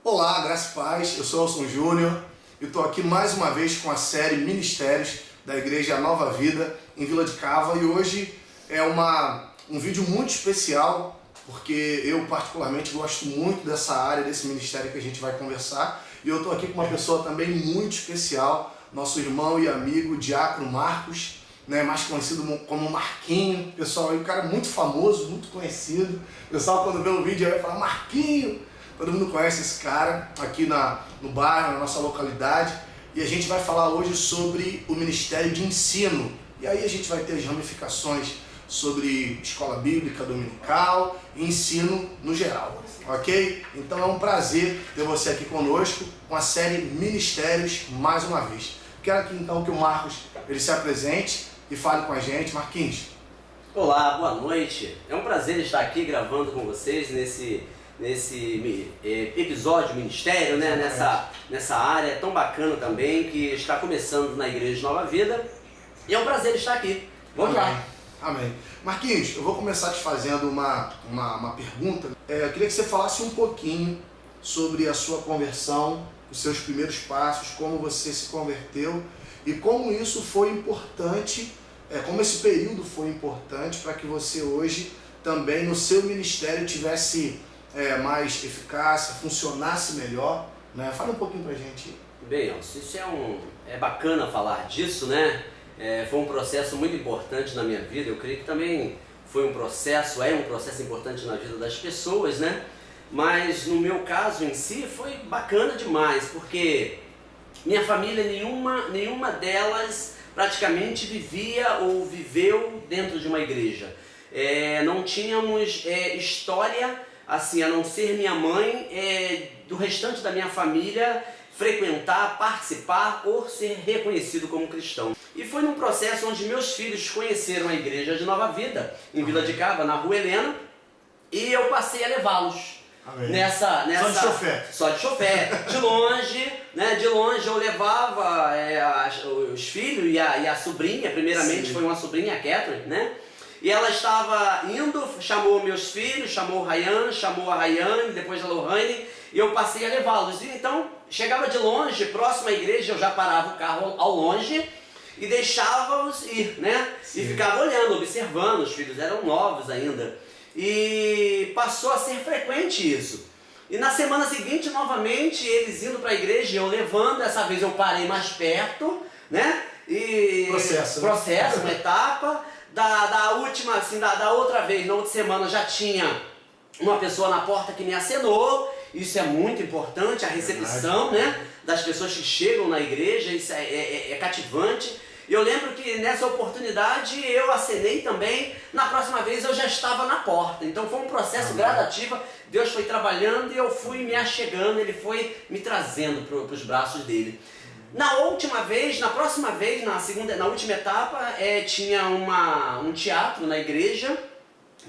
Olá, graça e paz, eu sou Elson Júnior e estou aqui mais uma vez com a série Ministérios da Igreja Nova Vida em Vila de Cava, e hoje é um vídeo muito especial porque eu particularmente gosto muito dessa área, desse ministério que a gente vai conversar, e eu estou aqui com uma pessoa também muito especial, nosso irmão e amigo Diácono Marcos, mais conhecido como Marquinho. Pessoal, é um cara muito famoso, muito conhecido. O pessoal, quando vê o vídeo, vai falar Marquinho. Todo mundo conhece esse cara aqui no bairro, na nossa localidade. E a gente vai falar hoje sobre o ministério de ensino. E aí a gente vai ter as ramificações sobre escola bíblica dominical e ensino no geral, ok? Então é um prazer ter você aqui conosco com a série Ministérios mais uma vez. Quero aqui então que o Marcos ele se apresente e fale com a gente. Marquinhos. Olá, boa noite. É um prazer estar aqui gravando com vocês nesse episódio ministério, né? nessa área tão bacana também que está começando na Igreja Nova Vida. E é um prazer estar aqui. Vamos lá. Amém. Marquinhos, eu vou começar te fazendo uma pergunta. Eu queria que você falasse um pouquinho sobre a sua conversão, os seus primeiros passos, como você se converteu e como isso foi importante, como esse período foi importante para que você hoje também no seu ministério tivesse mais eficácia, funcionasse melhor, né? Fala um pouquinho pra gente. Bem, Elcio, isso é bacana falar disso, né? Foi um processo muito importante na minha vida. Eu creio que também foi um processo importante na vida das pessoas, né? Mas no meu caso em si foi bacana demais, porque minha família, nenhuma delas praticamente vivia ou viveu dentro de uma igreja. Não tínhamos história, assim, a não ser minha mãe, do restante da minha família frequentar, participar ou ser reconhecido como cristão. E foi num processo onde meus filhos conheceram a Igreja de Nova Vida, em Vila de Cava, na Rua Helena, e eu passei a levá-los. Só de chofé. Só de chofé. De longe, né? De longe eu levava os filhos e a sobrinha, primeiramente. Sim. Foi uma sobrinha, a Catherine, né? E ela estava indo, chamou meus filhos, chamou o Ryan, chamou a Rayane, depois a Lohane, e eu passei a levá-los. E então, chegava de longe, próximo à igreja, eu já parava o carro ao longe e deixava-os ir, né? Sim. E ficava olhando, observando, os filhos eram novos ainda. E passou a ser frequente isso. E na semana seguinte, novamente, eles indo para a igreja, eu levando, dessa vez eu parei mais perto, né? E processo, uma etapa. Da última, assim, da outra vez, na outra semana, já tinha uma pessoa na porta que me acenou. Isso é muito importante, a recepção, né, das pessoas que chegam na igreja, isso é cativante. E eu lembro que nessa oportunidade eu acenei também, na próxima vez eu já estava na porta. Então foi um processo gradativo, Deus foi trabalhando e eu fui me achegando, Ele foi me trazendo para os braços dele. Na última vez, na próxima vez, na última etapa, tinha um teatro na igreja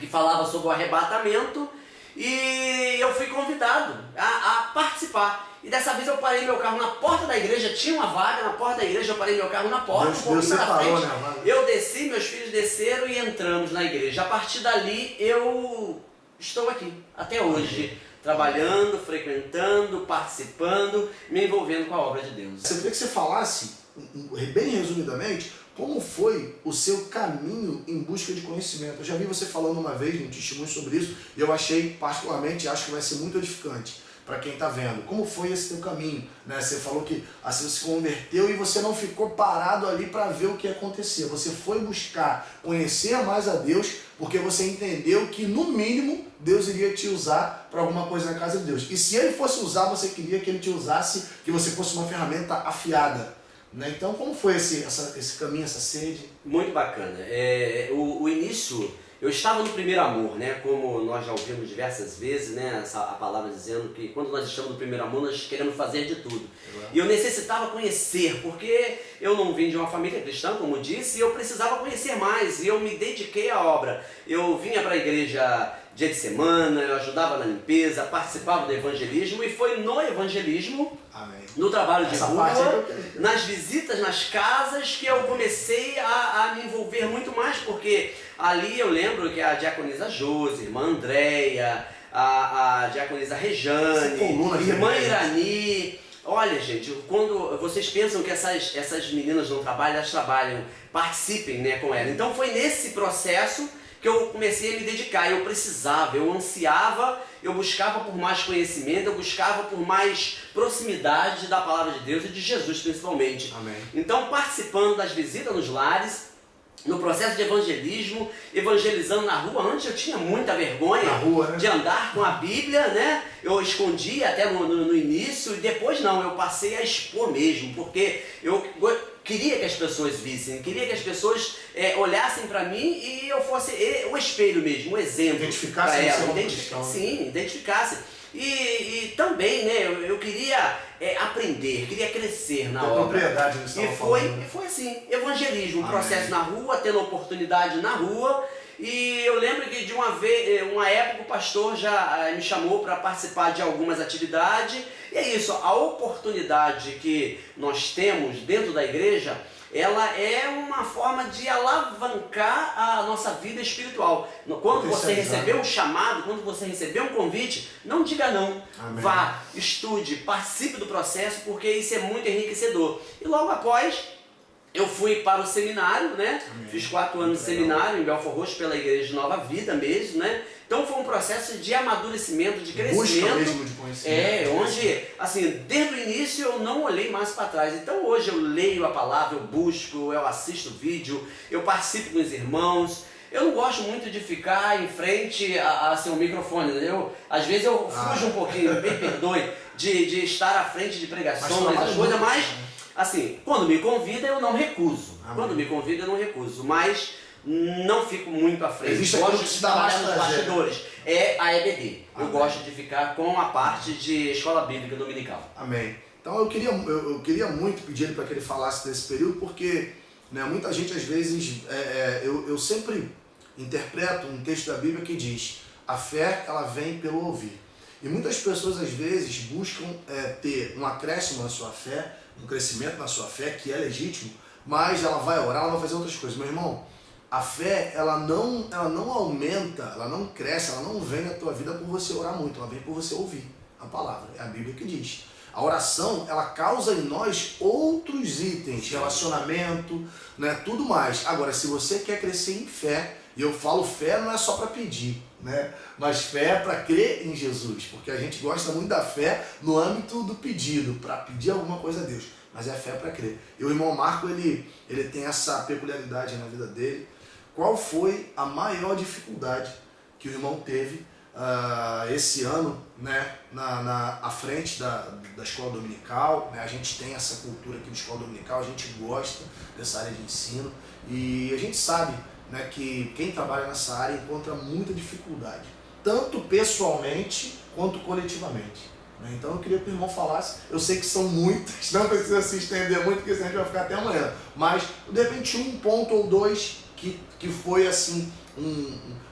que falava sobre o arrebatamento e eu fui convidado a participar. E dessa vez eu parei meu carro na porta da igreja, tinha uma vaga na porta da igreja, eu parei meu carro na porta, Deus separou, né? Eu desci, meus filhos desceram e entramos na igreja. A partir dali eu estou aqui, até hoje. Trabalhando, frequentando, participando, me envolvendo com a obra de Deus. Eu queria que você falasse, bem resumidamente, como foi o seu caminho em busca de conhecimento. Eu já vi você falando uma vez um testemunho sobre isso e eu achei, particularmente, acho que vai ser muito edificante para quem está vendo. Como foi esse teu caminho? Né? Você falou que assim, você se converteu e você não ficou parado ali para ver o que acontecia. Você foi buscar conhecer mais a Deus porque você entendeu que, no mínimo, Deus iria te usar para alguma coisa na casa de Deus. E se Ele fosse usar, você queria que Ele te usasse, que você fosse uma ferramenta afiada. Né? Então, como foi esse caminho, essa sede? Muito bacana. O início, eu estava no primeiro amor, né? Como nós já ouvimos diversas vezes, né? A palavra dizendo que quando nós estamos no primeiro amor, nós queremos fazer de tudo. E eu necessitava conhecer, porque eu não vim de uma família cristã, como disse, e eu precisava conhecer mais, e eu me dediquei à obra. Eu vinha para a igreja dia de semana, eu ajudava na limpeza, participava do evangelismo, e foi no evangelismo, amém, no trabalho de rua, nas visitas nas casas, que eu comecei a me envolver muito mais, porque ali eu lembro que a diaconisa Josi, irmã Andréia, a diaconisa Rejane, irmã Irani. Olha, gente, quando vocês pensam que essas meninas não trabalham, elas trabalham, participem, né, com ela. Então foi nesse processo que eu comecei a me dedicar. Eu precisava, eu ansiava, eu buscava por mais conhecimento, eu buscava por mais proximidade da palavra de Deus e de Jesus principalmente. Amém. Então, participando das visitas nos lares, no processo de evangelismo, evangelizando na rua. Antes eu tinha muita vergonha de andar com a Bíblia, né? Eu escondia até no início, e depois não, eu passei a expor mesmo, porque eu queria que as pessoas vissem, queria que as pessoas olhassem para mim e eu fosse o espelho mesmo, o exemplo. Identificasse Sim, identificasse. E também, né, eu queria aprender, queria crescer na obra. Propriedade E foi assim, evangelismo, um processo na rua, tendo oportunidade na rua. E eu lembro que de uma época o pastor já me chamou para participar de algumas atividades. E é isso, a oportunidade que nós temos dentro da igreja, ela é uma forma de alavancar a nossa vida espiritual. Quando você receber um chamado, quando você receber um convite, não diga não. Amém. Vá, estude, participe do processo, porque isso é muito enriquecedor. E logo após, eu fui para o seminário, né? Amém. Fiz 4 anos de seminário em Belfort Roxo, pela Igreja de Nova Vida mesmo, né? Então foi um processo de amadurecimento, de crescimento. Busca mesmo de conhecimento. Onde, assim, desde o início eu não olhei mais para trás. Então hoje eu leio a palavra, eu busco, eu assisto vídeo, eu participo com os irmãos. Eu não gosto muito de ficar em frente a um microfone, entendeu? Às vezes eu fujo um pouquinho, me perdoe, de estar à frente de pregações, essas coisas, mas, assim, quando me convida eu não recuso. Amém. Quando me convida eu não recuso, mas não fico muito à frente. Existe gosto aquilo de que se dá trabalhar mais nos prazer. bastidores. É a EBD. Eu Amém. gosto de ficar com a parte de escola bíblica dominical. Amém. Então eu queria muito pedir ele para que ele falasse desse período, porque, né, muita gente às vezes, eu sempre interpreto um texto da Bíblia que diz: a fé ela vem pelo ouvir. E muitas pessoas às vezes buscam ter um acréscimo na sua fé, um crescimento na sua fé, que é legítimo, mas ela vai orar, ela vai fazer outras coisas. Meu irmão, a fé ela não aumenta, ela não cresce, ela não vem na tua vida por você orar muito, ela vem por você ouvir a palavra. É a Bíblia que diz. A oração, ela causa em nós outros itens, relacionamento, né, tudo mais. Agora, se você quer crescer em fé, e eu falo fé não é só para pedir, né, mas fé é para crer em Jesus, porque a gente gosta muito da fé no âmbito do pedido, para pedir alguma coisa a Deus, mas é fé para crer. E o irmão Marco, ele tem essa peculiaridade na vida dele. Qual foi a maior dificuldade que o irmão teve esse ano, né, à frente da escola dominical, né? A gente tem essa cultura aqui de escola dominical, a gente gosta dessa área de ensino e a gente sabe, né, que quem trabalha nessa área encontra muita dificuldade, tanto pessoalmente quanto coletivamente. Né? Então eu queria que o irmão falasse, eu sei que são muitas, não precisa se estender muito, porque senão a gente vai ficar até amanhã, mas de repente um ponto ou dois que foi assim,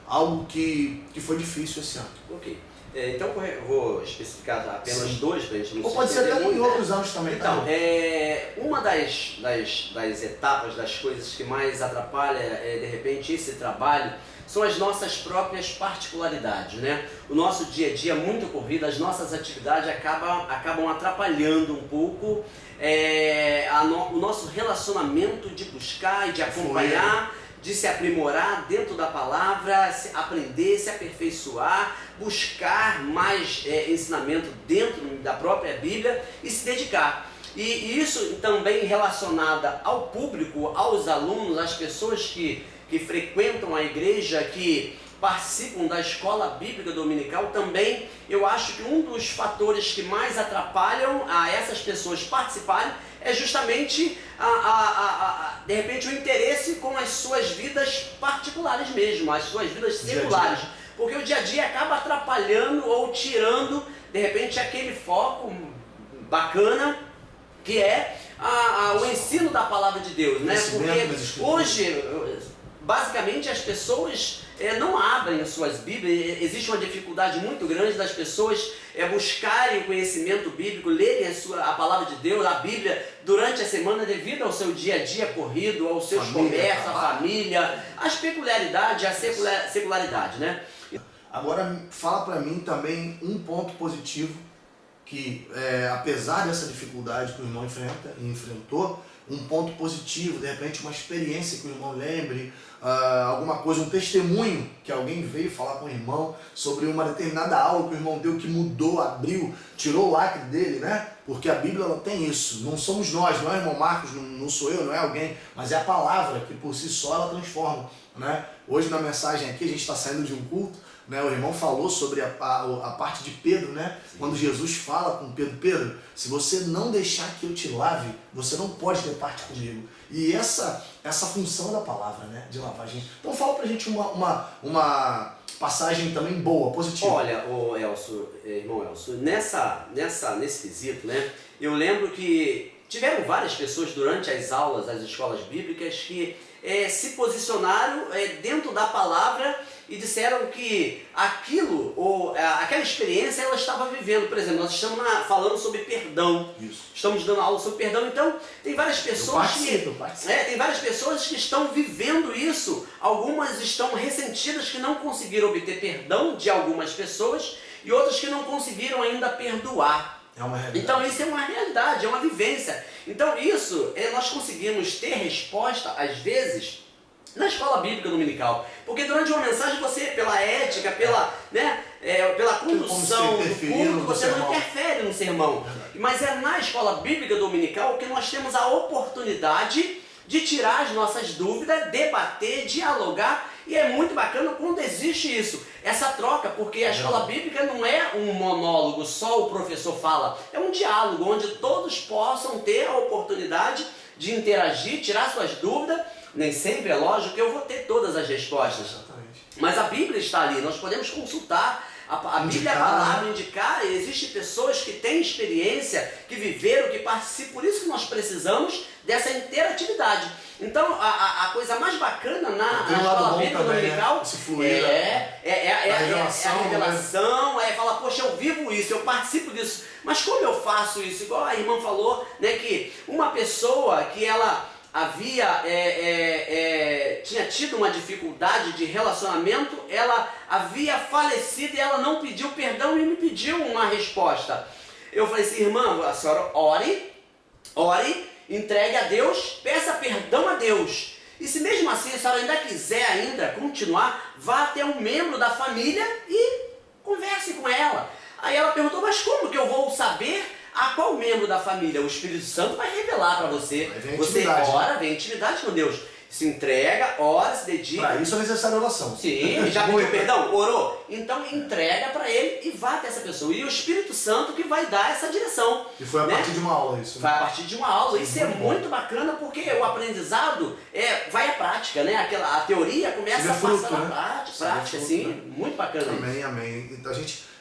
algo que foi difícil esse ano. Ok. Então eu vou especificar apenas dois para a gente não ou se pode ser até muito, em outros anos também. Então, tá? Uma das etapas, das coisas que mais atrapalha, de repente, esse trabalho, são as nossas próprias particularidades, né? O nosso dia a dia é muito corrido, as nossas atividades acabam atrapalhando um pouco o nosso relacionamento de buscar e de acompanhar, de se aprimorar dentro da palavra, aprender, se aperfeiçoar, buscar mais ensinamento dentro da própria Bíblia e se dedicar. E isso também relacionada ao público, aos alunos, às pessoas que frequentam a igreja, que participam da escola bíblica dominical, também eu acho que um dos fatores que mais atrapalham a essas pessoas participarem é justamente de repente o interesse com as suas vidas particulares mesmo, as suas vidas seculares, porque o dia a dia acaba atrapalhando ou tirando de repente aquele foco bacana que é o ensino da palavra de Deus, né? Porque hoje basicamente as pessoas não abrem as suas Bíblias, existe uma dificuldade muito grande das pessoas buscarem o conhecimento bíblico, lerem a palavra de Deus, a Bíblia, durante a semana devido ao seu dia a dia corrido, aos seus comércios, à família, às peculiaridades, à secularidade, né? Agora, fala para mim também um ponto positivo que, apesar dessa dificuldade que o irmão enfrentou, um ponto positivo, de repente uma experiência que o irmão lembre, alguma coisa, um testemunho que alguém veio falar com o irmão sobre uma determinada aula que o irmão deu que mudou, abriu, tirou o lacre dele, né? Porque a Bíblia ela tem isso, não somos nós, não é o irmão Marcos, não sou eu, não é alguém, mas é a palavra que por si só ela transforma, né? Hoje na mensagem aqui, a gente está saindo de um culto, né, o irmão falou sobre a parte de Pedro, né? Quando Jesus fala com Pedro, Pedro, se você não deixar que eu te lave, você não pode ter parte comigo. E essa função da palavra, né? De lavar a gente. Então fala pra gente uma passagem também boa, positiva. Olha, irmão Elcio, nesse quesito, né? Eu lembro que tiveram várias pessoas durante as aulas das escolas bíblicas que se posicionaram dentro da palavra e disseram que aquilo, ou aquela experiência, ela estava vivendo. Por exemplo, nós estamos falando sobre perdão. Isso. Estamos dando aula sobre perdão. Então, tem várias pessoas tem várias pessoas que estão vivendo isso. Algumas estão ressentidas que não conseguiram obter perdão de algumas pessoas e outras que não conseguiram ainda perdoar. É uma realidade. Então isso é uma realidade, é uma vivência. Então isso, nós conseguimos ter resposta, às vezes, na escola bíblica dominical. Porque durante uma mensagem você, pela ética, pela condução do culto, você não interfere no sermão. Mas é na escola bíblica dominical que nós temos a oportunidade de tirar as nossas dúvidas, debater, dialogar. E é muito bacana quando existe isso, essa troca, porque a escola bíblica não é um monólogo, só o professor fala. É um diálogo onde todos possam ter a oportunidade de interagir, tirar suas dúvidas. Nem sempre é lógico que eu vou ter todas as respostas. Exatamente. Mas a Bíblia está ali, nós podemos consultar. A Bíblia é a palavra, indicar, e existem pessoas que têm experiência, que viveram, que participam, por isso que nós precisamos dessa interatividade. Então, a coisa mais bacana na escola bíblica dominical a revelação, falar, poxa, eu vivo isso, eu participo disso, mas como eu faço isso? Igual a irmã falou, né, que uma pessoa que ela tinha tido uma dificuldade de relacionamento, ela havia falecido e ela não pediu perdão e me pediu uma resposta. Eu falei assim, irmã, a senhora ore, entregue a Deus, peça perdão a Deus. E se mesmo assim a senhora ainda quiser continuar, vá até um membro da família e converse com ela. Aí ela perguntou, mas como que eu vou saber a qual membro da família? O Espírito Santo vai revelar para você. Você ora, vem intimidade com Deus. Se entrega, ora, se dedica. Para isso é necessária oração. Sim, já pediu perdão? Orou? Então entrega para ele e vá até essa pessoa. E o Espírito Santo que vai dar essa direção. E foi a partir de uma aula isso. Foi a partir de uma aula. Isso é muito bacana porque o aprendizado vai à prática, né? A teoria começa a passar na prática, sim. Muito bacana. Amém. Então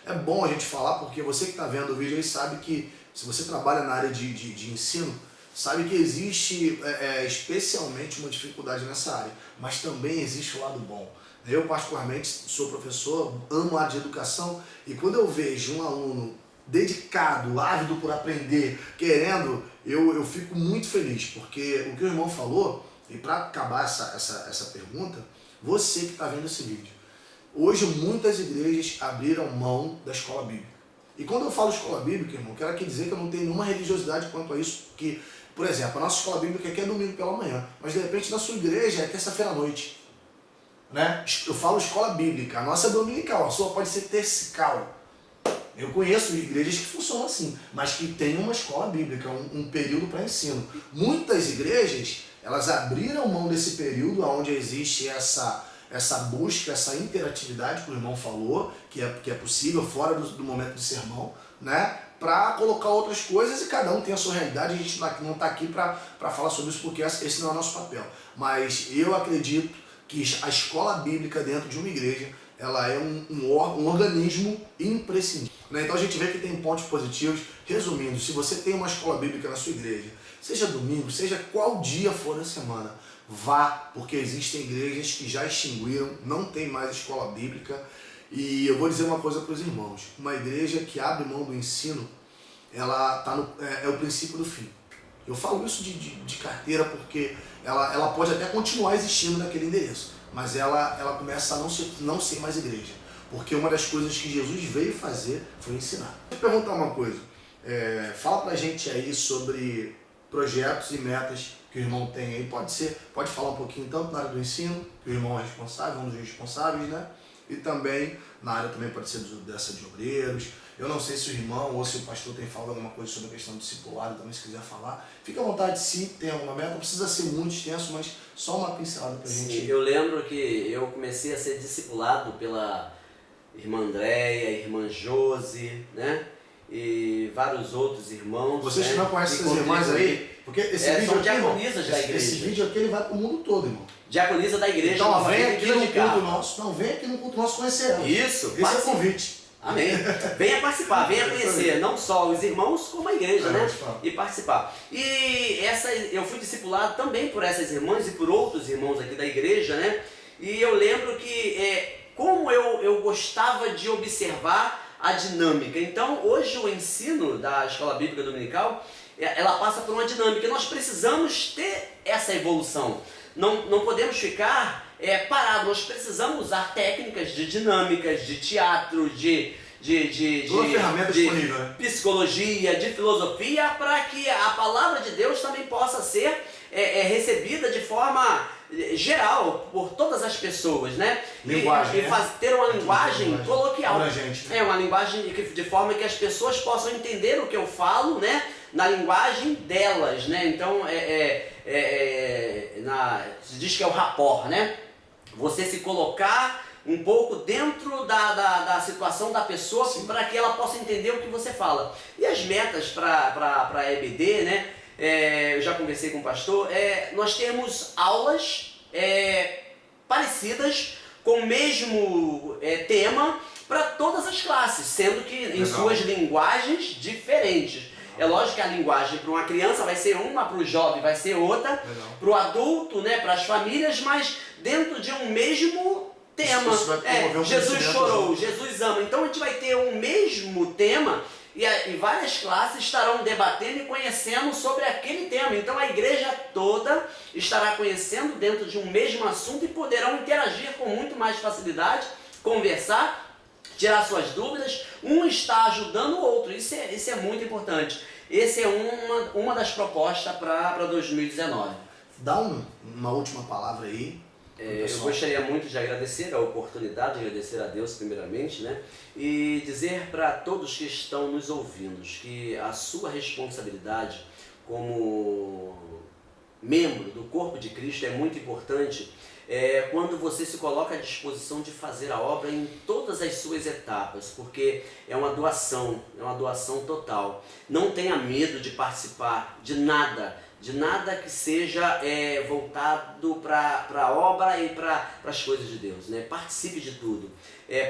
é bom a gente falar, porque você que está vendo o vídeo aí sabe que se você trabalha na área de ensino, sabe que existe especialmente uma dificuldade nessa área, mas também existe o lado bom. Eu particularmente sou professor, amo a área de educação, e quando eu vejo um aluno dedicado, ávido por aprender, querendo, eu fico muito feliz, porque o que o irmão falou, e para acabar essa pergunta, você que está vendo esse vídeo, hoje muitas igrejas abriram mão da escola bíblica. E quando eu falo escola bíblica, irmão, quero aqui dizer que eu não tenho nenhuma religiosidade quanto a isso, porque, por exemplo, a nossa escola bíblica aqui é domingo pela manhã, mas de repente na sua igreja é terça-feira à noite. Né? Eu falo escola bíblica, a nossa é dominical, a sua pode ser tercical. Eu conheço igrejas que funcionam assim, mas que tem uma escola bíblica, um período para ensino. Muitas igrejas, elas abriram mão desse período onde existe essa busca, essa interatividade que o irmão falou, que é possível fora do momento de sermão, né? Para colocar outras coisas, e cada um tem a sua realidade. A gente não está aqui para falar sobre isso, porque esse não é o nosso papel. Mas eu acredito que a escola bíblica dentro de uma igreja, ela é um organismo imprescindível, né? Então a gente vê que tem pontos positivos. Resumindo, se você tem uma escola bíblica na sua igreja, seja domingo, seja qual dia for da semana, vá, porque existem igrejas que já extinguiram, não tem mais escola bíblica. E eu vou dizer uma coisa para os irmãos, uma igreja que abre mão do ensino, ela é o princípio do fim. Eu falo isso de carteira porque ela pode até continuar existindo naquele endereço, mas ela começa a não ser mais igreja. porque uma das coisas que Jesus veio fazer foi ensinar. Vou te perguntar uma coisa, fala pra gente aí sobre projetos e metas que o irmão tem aí, pode falar um pouquinho tanto na área do ensino, que o irmão é responsável, um dos responsáveis, né? E também na área também pode ser dessa de obreiros. Eu não sei se o irmão ou se o pastor tem falado alguma coisa sobre a questão do discipulado, também se quiser falar. Fique à vontade se tem alguma meta, não precisa ser muito extenso, mas só uma pincelada pra gente. Sim, eu lembro que eu comecei a ser discipulado pela irmã Andréia, irmã Josi, né? E vários outros irmãos. Vocês que né? não conhecem essas irmãs aí, porque esse vídeo são aqui, diaconisas da igreja. Esse vídeo aqui ele vai pro mundo todo, irmão. Diaconisa da igreja. Então vem aqui no culto nosso. Não, vem aqui no culto nosso conhecer ela. Isso. Esse é o convite. Amém. Venha participar, venha conhecer, não só os irmãos, como a igreja, né? E participar. E eu fui discipulado também por essas irmãs e por outros irmãos aqui da igreja, né? E eu lembro que como eu gostava de observar a dinâmica. Então, hoje o ensino da Escola Bíblica Dominical, ela passa por uma dinâmica. E nós precisamos ter essa evolução. Não podemos ficar parados. Nós precisamos usar técnicas de dinâmicas, de teatro, de ferramenta disponível, né? Psicologia, de filosofia, para que a palavra de Deus também possa ser recebida de forma geral por todas as pessoas, né? Linguagem, ter uma linguagem coloquial. Gente, né? Uma linguagem de forma que as pessoas possam entender o que eu falo, né? Na linguagem delas, né? Então, se diz que é o rapport, né? Você se colocar um pouco dentro da situação da pessoa para que ela possa entender o que você fala. E as metas para a EBD, né? Eu já conversei com o pastor, nós temos aulas parecidas com o mesmo tema para todas as classes, sendo que em suas linguagens diferentes. É lógico que a linguagem para uma criança vai ser uma, para o jovem vai ser outra, para o adulto, né, para as famílias, mas dentro de um mesmo tema. Jesus chorou, Jesus ama. Então a gente vai ter um mesmo tema e várias classes estarão debatendo e conhecendo sobre aquele tema. Então a igreja toda estará conhecendo dentro de um mesmo assunto e poderão interagir com muito mais facilidade, conversar, tirar suas dúvidas. Um está ajudando o outro. Isso é muito importante. Essa é uma das propostas para 2019. Dá uma última palavra aí. Eu gostaria muito de agradecer a oportunidade, agradecer a Deus primeiramente, né? E dizer para todos que estão nos ouvindo que a sua responsabilidade como membro do corpo de Cristo é muito importante quando você se coloca à disposição de fazer a obra em todas as suas etapas, porque é uma doação total. Não tenha medo de participar de nada que seja voltado para a obra e para as coisas de Deus, né? Participe de tudo,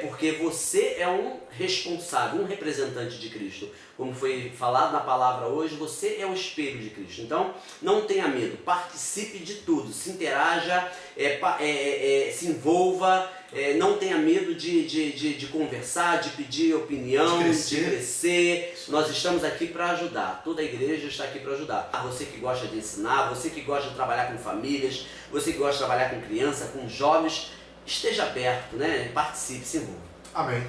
porque você é um responsável, um representante de Cristo. Como foi falado na palavra hoje, você é o espelho de Cristo. Então, não tenha medo, participe de tudo, se interaja, se envolva, não tenha medo de conversar, de pedir opinião, de crescer. Nós estamos aqui para ajudar, toda a igreja está aqui para ajudar. Você que gosta de ensinar, você que gosta de trabalhar com famílias, você que gosta de trabalhar com criança, com jovens, esteja aberto, né? Participe, se envolva. Amém.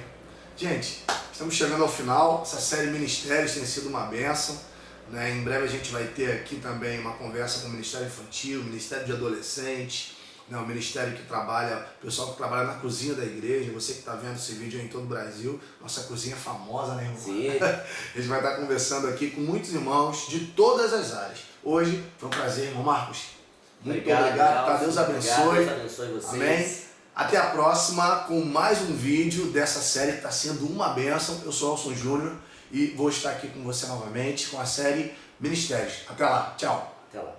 Gente, estamos chegando ao final. Essa série Ministérios tem sido uma bênção, né? Em breve a gente vai ter aqui também uma conversa com o Ministério Infantil, Ministério de Adolescentes, né? O ministério que trabalha, o pessoal que trabalha na cozinha da igreja. Você que está vendo esse vídeo em todo o Brasil, nossa cozinha é famosa, né, irmão? Sim. A gente vai estar conversando aqui com muitos irmãos de todas as áreas. Hoje foi um prazer, irmão Marcos. Muito obrigado. Tá? Deus abençoe. Deus abençoe vocês. Amém. Até a próxima com mais um vídeo dessa série que está sendo uma bênção. Eu sou Alson Júnior e vou estar aqui com você novamente com a série Ministérios. Até lá. Tchau. Até lá.